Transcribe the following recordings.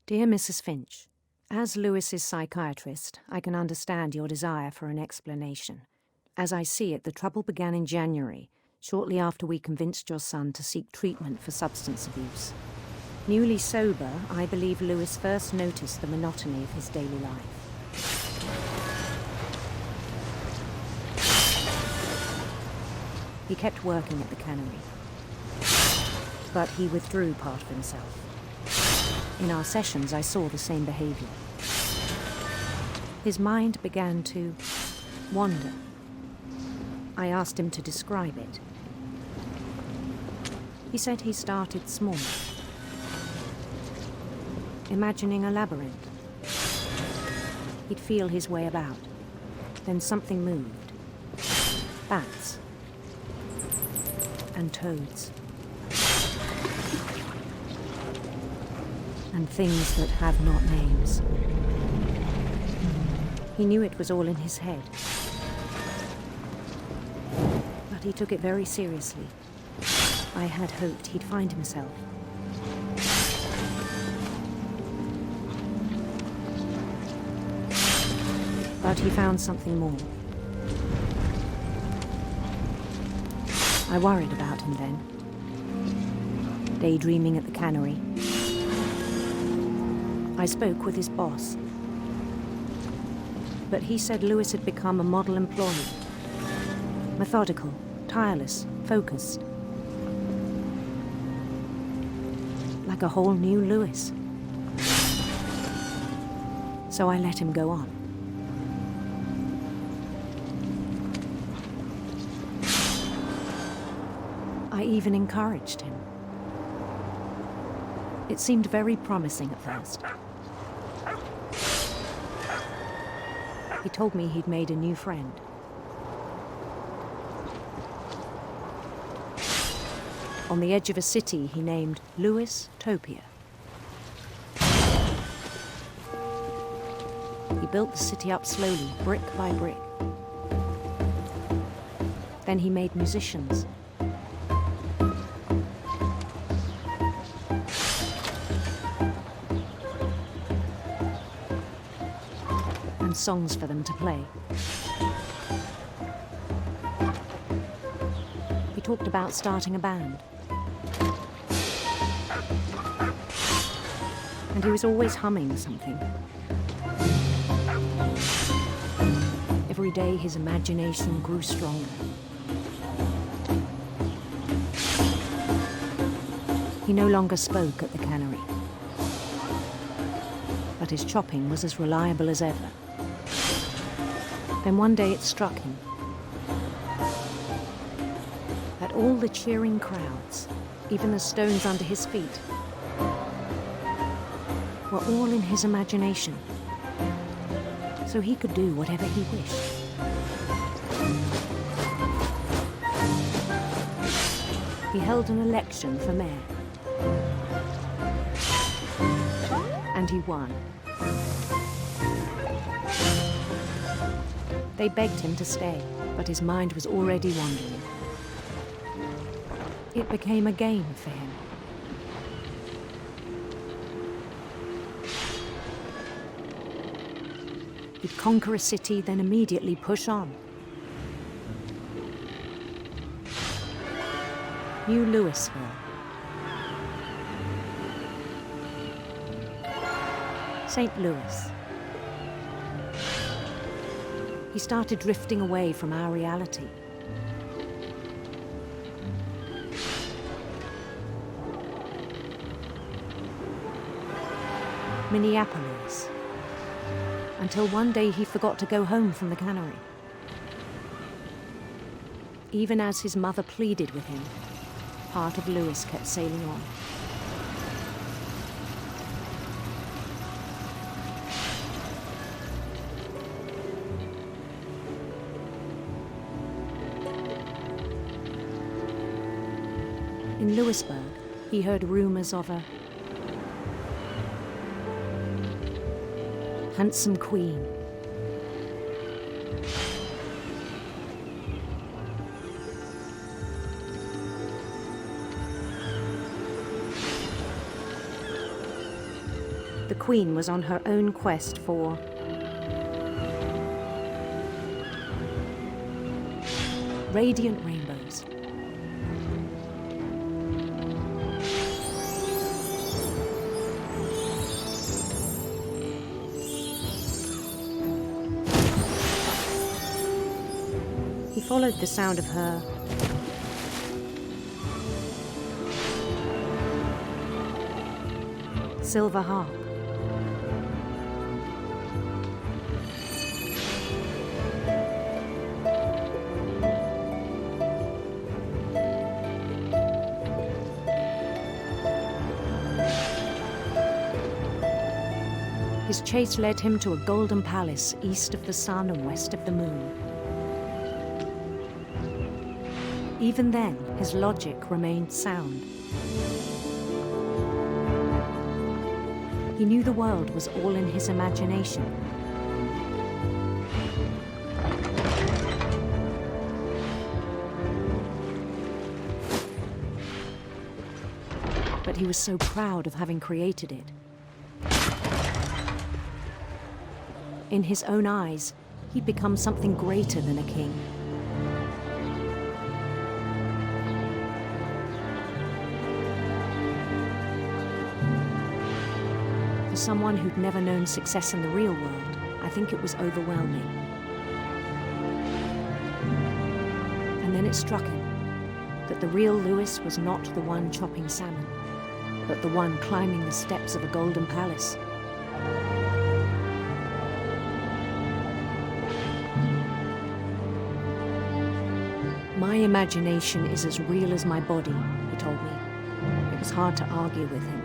Dear Mrs. Finch, as Lewis's psychiatrist, I can understand your desire for an explanation. As I see it, the trouble began in January, shortly after we convinced your son to seek treatment for substance abuse. Newly sober, I believe Lewis first noticed the monotony of his daily life. He kept working at the cannery, but he withdrew part of himself. In our sessions, I saw the same behavior. His mind began to wander. I asked him to describe it. He said he started small, imagining a labyrinth. He'd feel his way about. Then something moved. Bats and toads. And things that have not names. He knew it was all in his head. But he took it very seriously. I had hoped he'd find himself. But he found something more. I worried about him then. Daydreaming at the cannery. I spoke with his boss. But he said Lewis had become a model employee. Methodical, tireless, focused. Like a whole new Lewis. So I let him go on. I even encouraged him. It seemed very promising at first. He told me he'd made a new friend. On the edge of a city he named Lewis Topia. He built the city up slowly, brick by brick. Then he made musicians. And songs for them to play. He talked about starting a band. And he was always humming something. Every day his imagination grew stronger. He no longer spoke at the cannery. But his chopping was as reliable as ever. Then one day it struck him that all the cheering crowds, even the stones under his feet, were all in his imagination, so he could do whatever he wished. He held an election for mayor, and he won. They begged him to stay, but his mind was already wandering. It became a game for him. He'd conquer a city, then immediately push on. New Louisville. St. Louis. He started drifting away from our reality. Minneapolis. Until one day he forgot to go home from the cannery. Even as his mother pleaded with him, part of Lewis kept sailing on. In Lewisburg, he heard rumors of a handsome queen. The the Queen was on her own quest for radiant rainbows. He followed the sound of her silver harp. His chase led him to a golden palace east of the sun and west of the moon. Even then, his logic remained sound. He knew the world was all in his imagination. But he was so proud of having created it. In his own eyes, he'd become something greater than a king. For someone who'd never known success in the real world, I think it was overwhelming. And then it struck him that the real Lewis was not the one chopping salmon, but the one climbing the steps of a golden palace. My imagination is as real as my body, he told me. It was hard to argue with him.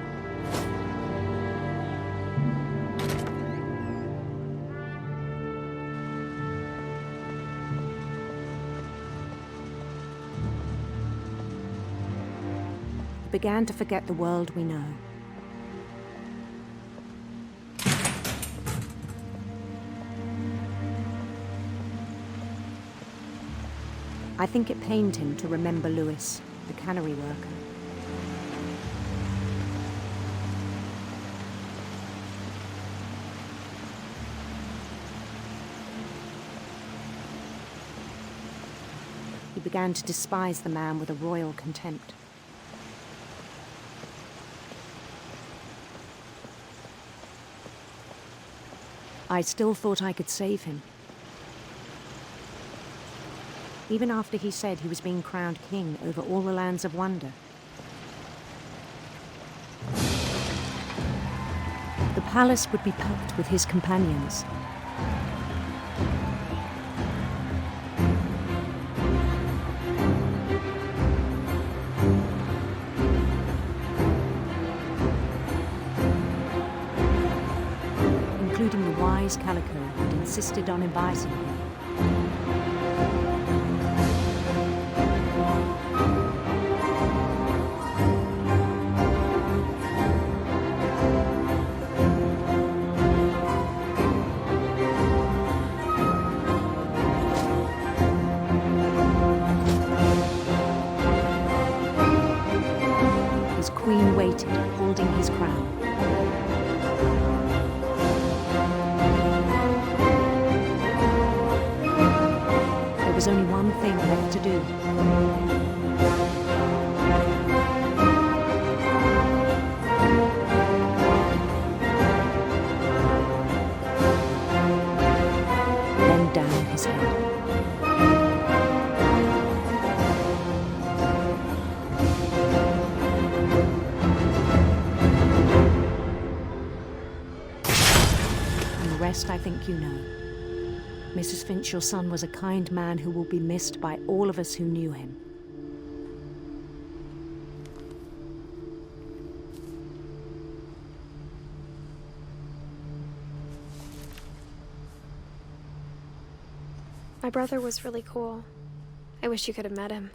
He began to forget the world we know. I think it pained him to remember Lewis, the cannery worker. He began to despise the man with a royal contempt. I still thought I could save him. Even after he said he was being crowned king over all the lands of wonder. The palace would be packed with his companions. Including the wise Calico who'd insisted on inviting him. His queen waited, holding his crown. There was only one thing left to do. Bend down his head. I think you know. Mrs. Finch, your son was a kind man who will be missed by all of us who knew him. My brother was really cool. I wish you could have met him.